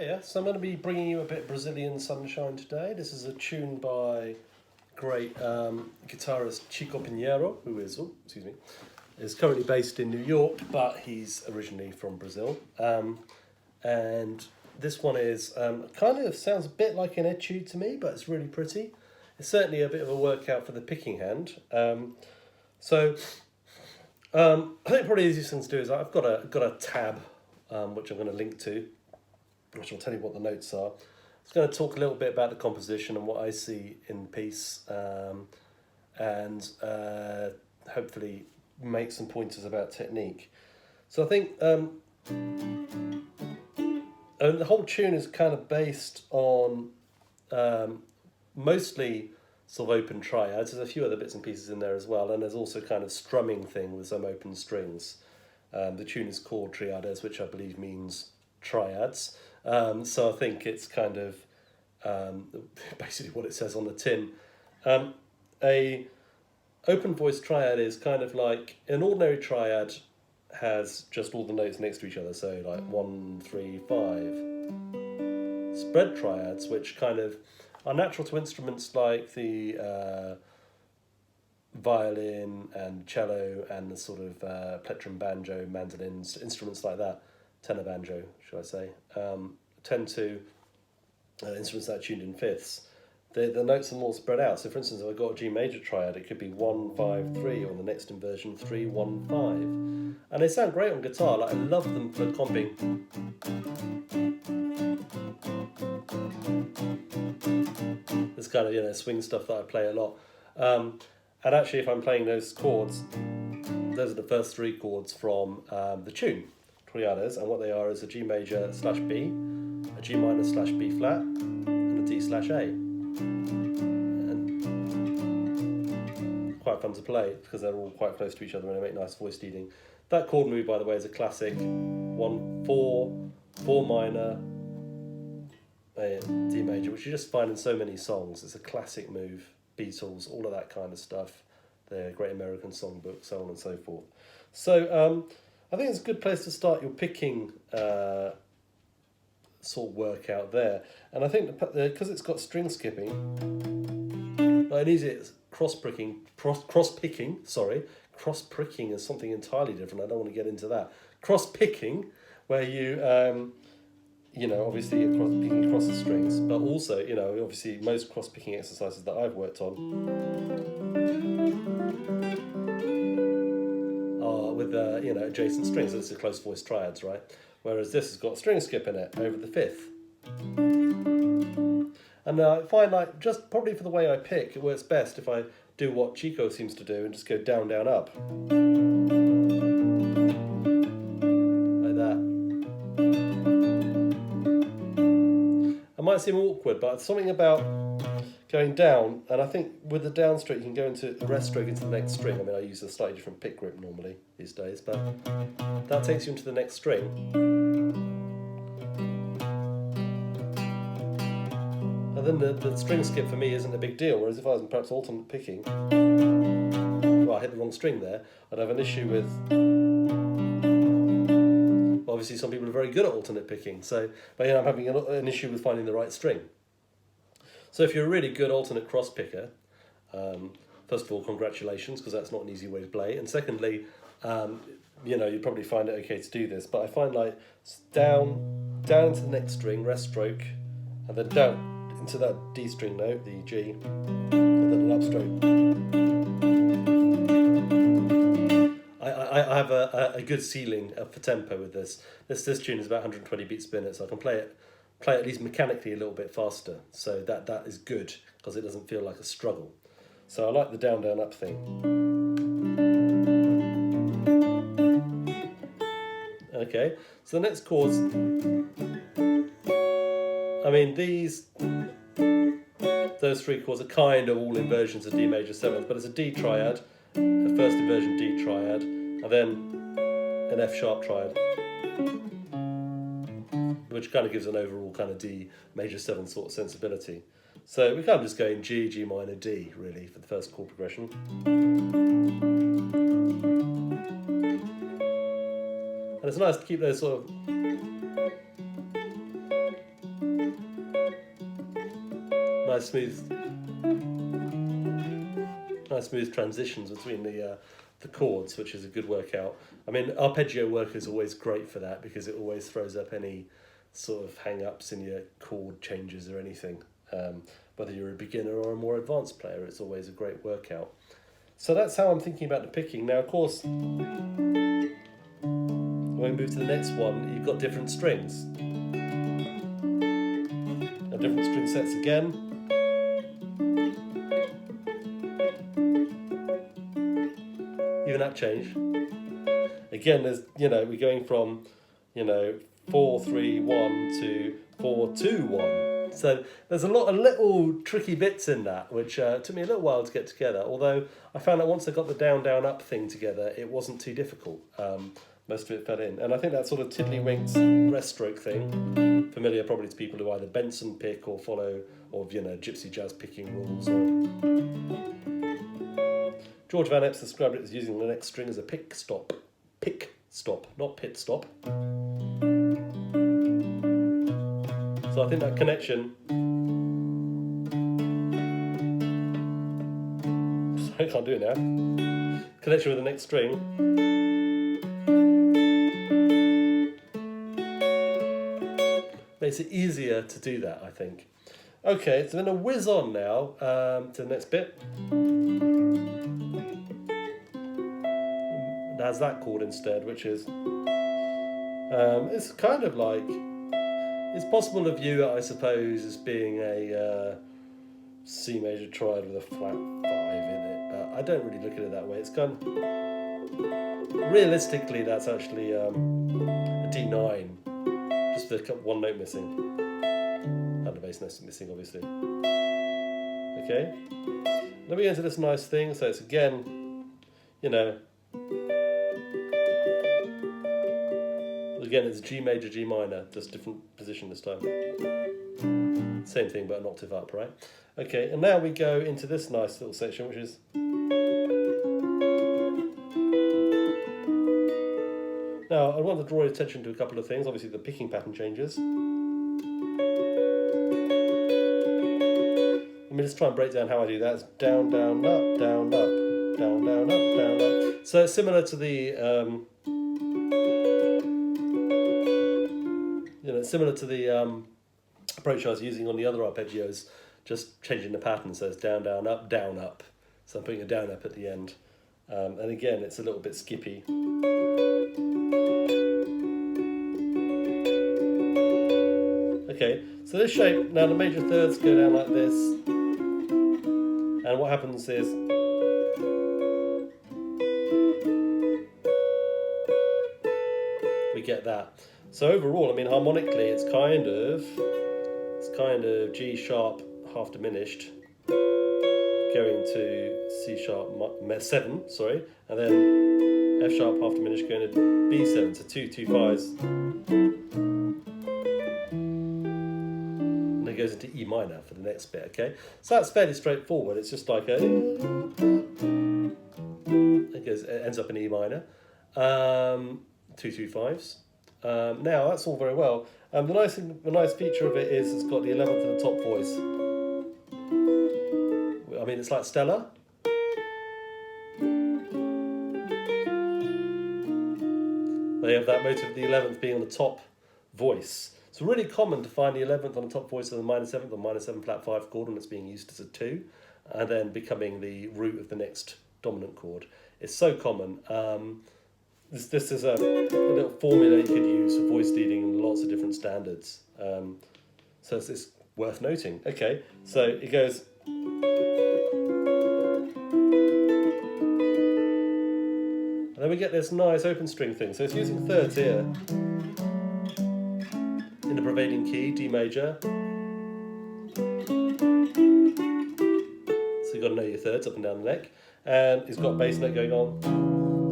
Yeah, so I'm going to be bringing you a bit of Brazilian sunshine today. This is a tune by great guitarist Chico Pinheiro, who is, is currently based in New York, but he's originally from Brazil. And this one is kind of sounds a bit like an etude to me, but it's really pretty. It's certainly a bit of a workout for the picking hand. I think probably the easiest thing to do is I've got a tab which I'm going to link to, which will tell you what the notes are. I was going to talk a little bit about the composition and what I see in the piece, and hopefully make some pointers about technique. So I think and the whole tune is kind of based on mostly sort of open triads. There's a few other bits and pieces in there as well, and there's also kind of strumming thing with some open strings. The tune is called Triades, which I believe means triads. So I think it's kind of basically what it says on the tin. A open voice triad is kind of like an ordinary triad has just all the notes next to each other, so like 1, 3, 5. Spread triads, which kind of are natural to instruments like the violin and cello and the sort of plectrum, banjo, mandolins, instruments like that, tenor banjo, should I say, tend to instruments that are tuned in fifths. The notes are more spread out. So, for instance, if I've got a G major triad, it could be 1, 5, 3, or the next inversion 3, 1, 5, and they sound great on guitar. Like I love them for comping. This kind of swing stuff that I play a lot. And actually, if I'm playing those chords, those are the first 3 chords from the tune, Triades, and what they are is a G major slash B, a G minor slash B flat, and a D slash A. And quite fun to play because they're all quite close to each other and they make nice voice leading. That chord move, by the way, is a classic 1, 4, 4 minor, D major, which you just find in so many songs. It's a classic move. Beatles, all of that kind of stuff. The Great American Songbook, so on and so forth. So I think it's a good place to start your picking sort of workout there. And I think because it's got string skipping, it needs it cross-picking, is something entirely different. I don't want to get into that. Cross-picking, where you obviously picking across the strings, but also, obviously most cross-picking exercises that I've worked on are with, adjacent strings. So this is close voice triads, right? Whereas this has got string skip in it over the fifth. And I find just probably for the way I pick, it works best if I do what Chico seems to do and just go down, down, up. Like that. It might seem awkward, but something about going down, and I think with the down stroke you can go into the rest stroke into the next string. I mean, I use a slightly different pick grip normally these days, but that takes you into the next string. And then the string skip for me isn't a big deal, whereas if I was perhaps alternate picking, well, I hit the wrong string there, I'd have an issue with... Obviously, some people are very good at alternate picking, but I'm having an issue with finding the right string. So if you're a really good alternate cross picker, first of all, congratulations, because that's not an easy way to play. And secondly, you probably find it okay to do this. But I find down into the next string, rest stroke, and then down into that D string note, the G, and then an up stroke. I have a good ceiling for tempo with this. This tune is about 120 beats per minute, so I can play at least mechanically a little bit faster. So that is good because it doesn't feel like a struggle. So I like the down, down, up thing. Okay, so the next chords. I mean, those 3 chords are kind of all inversions of D major 7th, but it's a D triad, a first inversion D triad, and then an F sharp triad, which kind of gives an overall kind of D major 7th sort of sensibility. So we kind of just go in G, G minor, D, really, for the first chord progression. And it's nice to keep those sort of nice smooth transitions between the chords, which is a good workout. I mean, arpeggio work is always great for that because it always throws up any sort of hang-ups in your chord changes or anything. Whether you're a beginner or a more advanced player, it's always a great workout. So that's how I'm thinking about the picking. Now, of course, when we move to the next one, you've got different strings. Now, different string sets again. Even that change. Again, there's, we're going from, 4-3-1 to 4-2-1. So there's a lot of little tricky bits in that, which took me a little while to get together. Although I found that once I got the down, down, up thing together, it wasn't too difficult. Most of it fell in. And I think that sort of tiddlywinks rest stroke thing, familiar probably to people who either Benson pick or follow, or gypsy jazz picking rules. George Van Epps described it as using the next string as a pick stop. Pick stop, not pit stop. So I think that connection, sorry, I can't do it now, connection with the next string, makes it easier to do that, I think. Okay, so I'm going to whiz on now to the next bit. It has that chord instead, which is, it's kind of like, it's possible to view it, I suppose, as being a C major triad with a flat 5 in it, but I don't really look at it that way. It's kind of, realistically, that's actually a D9, just with one note missing, and the bass note missing, obviously. Okay, then we get into this nice thing. So it's again, again, it's G major, G minor, just different position this time. Same thing, but an octave up, right? Okay, and now we go into this nice little section, which is... Now, I want to draw your attention to a couple of things. Obviously, the picking pattern changes. Let me just try and break down how I do that. It's down, down, up, down, up, down, down, up, down, up. So it's similar to the... approach I was using on the other arpeggios, just changing the pattern, so it's down, down, up, down, up. So I'm putting a down, up at the end. And again, it's a little bit skippy. Okay, so this shape, now the major thirds go down like this. And what happens is, we get that. So overall, I mean, harmonically, it's kind of G sharp half diminished, going to C sharp 7, sorry, and then F sharp half diminished going to B7, so 2 2 5s, and then it goes into E minor for the next bit. Okay, so that's fairly straightforward. It's just like it ends up in E minor, 2 2 5s. Now that's all very well. The nice feature of it is it's got the 11th and the top voice. I mean, it's like Stella. They have that motive of the 11th being on the top voice. It's really common to find the 11th on the top voice of the minor 7th or minor 7 flat 5 chord when it's being used as a 2, and then becoming the root of the next dominant chord. It's so common. This is a little formula you could use for voice leading in lots of different standards. So it's worth noting. Okay, so it goes... And then we get this nice open string thing. So it's using thirds here. In the prevailing key, D major. So you've got to know your thirds up and down the neck. And it's got a bass note going on.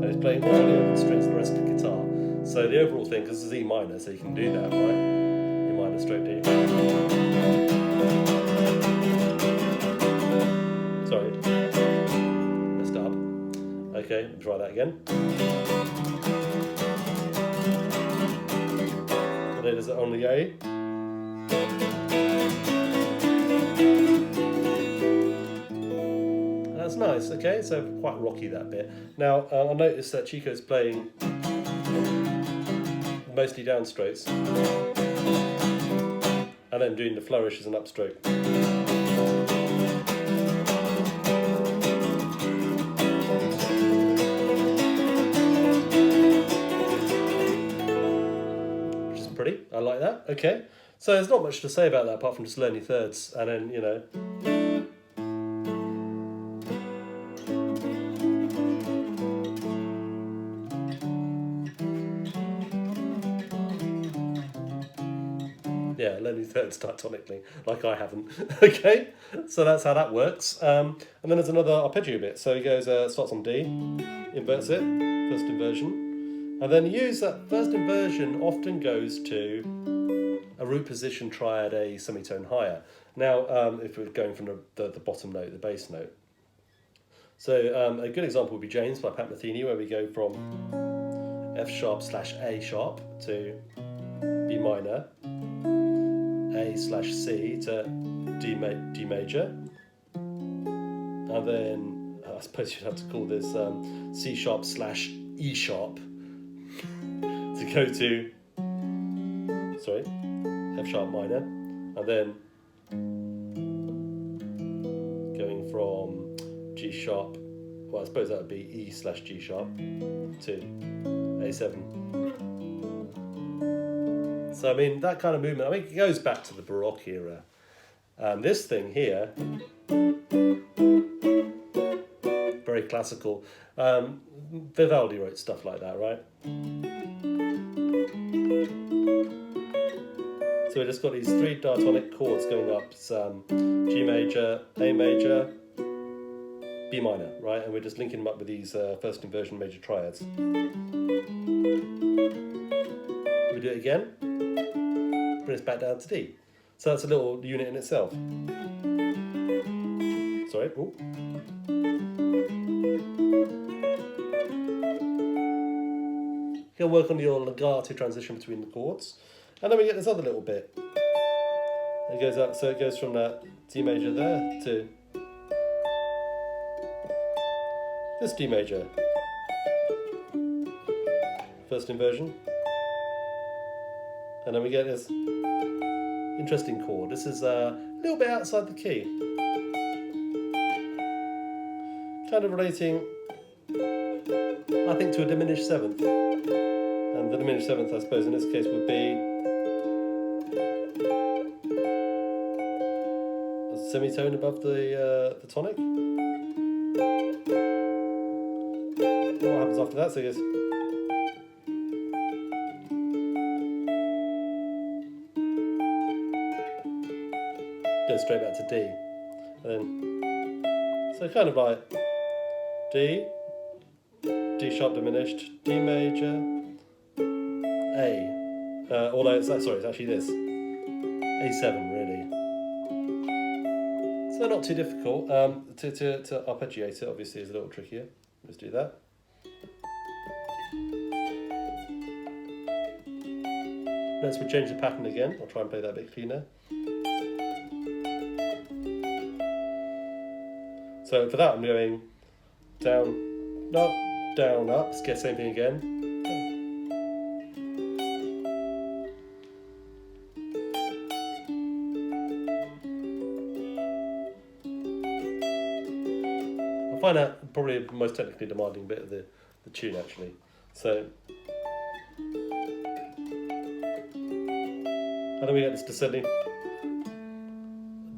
And it's playing all the open strings and the rest of the guitar. So the overall thing, because this is E minor, so you can do that, right? E minor stroke D. Sorry. Messed up. Okay, let me try that again. And then is it on the A? that's nice. Okay, so quite rocky that bit. Now I noticed that Chico's playing mostly downstrokes, and then doing the flourish as an upstroke. Which is pretty. I like that. Okay, so there's not much to say about that apart from just learning thirds, and then yeah, learning thirds diatonically, like I haven't. Okay, so that's how that works. And then there's another arpeggio bit. So he goes, starts on D, inverts it, first inversion, and then use that first inversion often goes to a root position triad, a semitone higher. Now, if we're going from the bottom note, the bass note. So a good example would be James by Pat Metheny, where we go from F sharp / A sharp to B minor, A / C to D major, and then I suppose you'd have to call this C sharp / E sharp to go to, sorry, F sharp minor, and then going from G sharp, well I suppose that would be E / G sharp to A7. So I mean, that kind of movement, I mean, it goes back to the Baroque era. This thing here, very classical. Vivaldi wrote stuff like that, right? So we just got these three diatonic chords going up. It's G major, A major, B minor, right? And we're just linking them up with these first inversion major triads. We do it again. Bring us back down to D. So that's a little unit in itself. Sorry. Ooh. You can work on your legato transition between the chords. And then we get this other little bit. It goes up, so it goes from that D major there to this D major. First inversion. And then we get this interesting chord. This is a little bit outside the key. Kind of relating, I think, to a diminished seventh. And the diminished seventh, I suppose, in this case would be a semitone above the tonic. What happens after that? So it goes. Goes straight back to D, and then so kind of like D, D sharp diminished, D major, A. Although it's actually this A7 really. So not too difficult. To arpeggiate it obviously is a little trickier. Let's do that. Let's change the pattern again. I'll try and play that a bit cleaner. So for that I'm going down, up, down, up. Let's get the same thing again. I find that probably the most technically demanding bit of the tune actually. So, and then we get this descending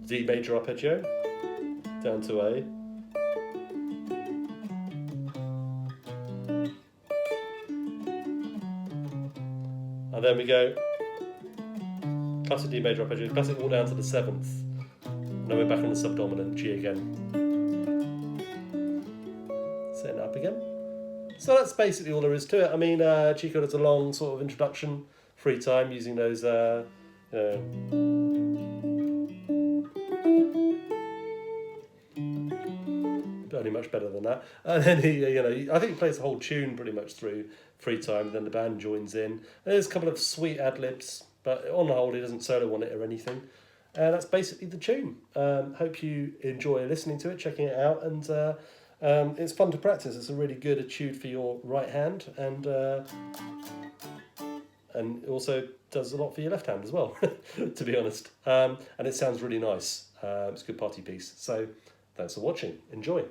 D major arpeggio down to A. And then we go classic D major arpeggio, classic all down to the seventh. And then we're back on the subdominant G again. Setting it up again. So that's basically all there is to it. I mean, Chico does a long sort of introduction, free time, using those, only much better than that. And then I think he plays the whole tune pretty much through free time. Then the band joins in. And there's a couple of sweet ad libs, but on the whole, he doesn't solo on it or anything. that's basically the tune. Hope you enjoy listening to it, checking it out, and it's fun to practice. It's a really good etude for your right hand, and also does a lot for your left hand as well, to be honest. And it sounds really nice. It's a good party piece. So thanks for watching. Enjoy.